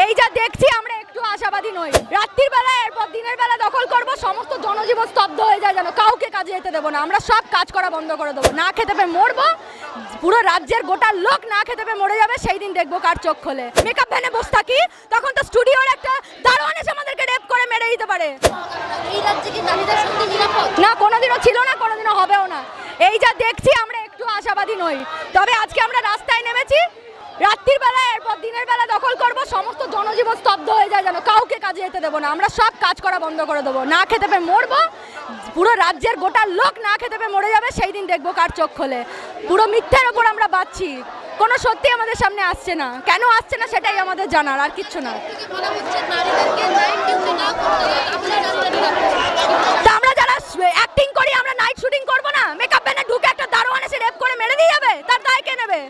এই যা দেখছি আমরা একটু আশাবাদী নই। রাত্রির বেলা এরপর দিনের বেলা দখল করব, সমস্ত জনজীবন স্তব্ধ হয়ে যায়, যেন কাউকে কাজে যেতে দেবো না। আমরা সব কাজ করা বন্ধ করে দেবো, না খেতে পেয়ে মরবো, পুরো রাজ্যের গোটা লোক না খেতে পেয়ে মরে যাবে, সেই দিন দেখবো কার চোখ খোলে। মেকআপ ভ্যানে বসে থাকি, তখন তো স্টুডিওর একটা দারোয়ান এসে আমাদেরকে রেপ করে মেরে দিতে পারে। এই রাজ্যে কি নারীদের সত্যি নিরাপদ? না, কোনোদিনও ছিল না, কোনোদিনও হবেও না। এই যা দেখছি আমরা একটু আশাবাদী নই। তবে আজকে আমরা রাস্তায় নেমেছি, রাত্রির বেলা এরপর দিনের বেলা দখল করব, সমস্ত জনজীবন স্তব্ধ হয়ে যায়, যেন কাউকে কাজে যেতে দেবো না। আমরা সব কাজ করা বন্ধ করে দেবো, না খেতে পেয়ে মরবো, পুরো রাজ্যের গোটা লোক না খেতে পেয়ে মরে যাবে, সেই দিন দেখবো কার চোখ খোলে। পুরো মিথ্যার ওপর আমরা বাঁচছি, কোনো সত্যি আমাদের সামনে আসছে না। কেন আসছে না সেটাই আমাদের জানার, আর কিচ্ছু না। বলা হচ্ছে নারীদেরকে নাইট ডিউটি না করতে হবে, তাহলে রাস্তা নিরাপদ। তা আমরা যারা অ্যাক্টিং করি, আমরা নাইট শুটিং করবো না? মেকআপ ভ্যানে ঢুকে একটা দারোয়ান এসে রেপ করে মেরে দিয়ে যাবে, তার দায় কে নেবে?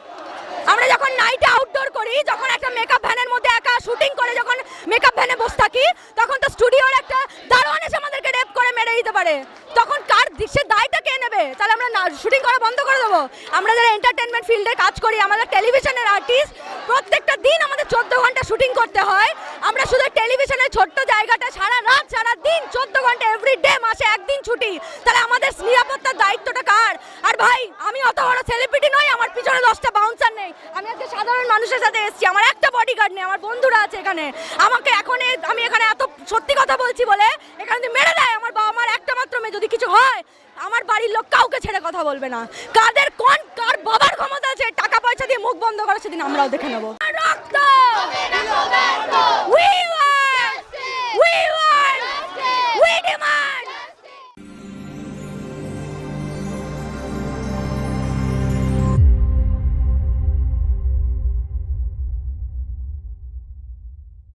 আমরা যখন নাইটে আউটডোর করি, যখন একটা মেকআপ ভ্যানের মধ্যে একা শুটিং করে যখন মেকআপ ভ্যানে বসে থাকি, তখন তো স্টুডিওর একটা দারোয়ান এসে আমাদেরকে রেপ করে মেরে দিতে পারে। তখন কার দৃশ্যের দায়টা কে নেবে? তাহলে আমরা শুটিং করা বন্ধ করে দেবো? আমরা যারা এন্টারটেনমেন্ট ফিল্ডে কাজ করি, আমাদের টেলিভিশনের আর্টিস্ট, প্রত্যেকটা দিন আমাদের 14 ঘন্টা শুটিং করতে হয়। আমরা শুধু টেলিভিশনের ছোট্ট জায়গাটা সারা রাত সারা দিন 14 ঘন্টা এভরিডে, মাসে একদিন ছুটি, তাহলে আমাদের নিরাপত্তার দায়িত্বটা কার? আর ভাই, আমি অত বড় সেলিব্রিটি নই, আমার পিছনে 10টা বাউন্সার নেই। আমি আজকে সাধারণ মানুষের সাথে এসেছি, আমার একটা বডিগার্ড নেই, আমার বন্ধুরা আছে এখানে। আমাকে এখন আমি এখানে এত সত্যি কথা বলছি বলে এখানে যদি মেরে দেয়, আমার বাবা আমার একটা মাত্র মেয়ে, যদি কিছু হয় আমার বাড়ির লোক কাউকে ছেড়ে কথা বলবে না। কার বাবার ক্ষমতা আছে টাকা পয়সা দিয়ে মুখ বন্ধ করে, সেদিন আমরাও দেখে নেবো। রক্ত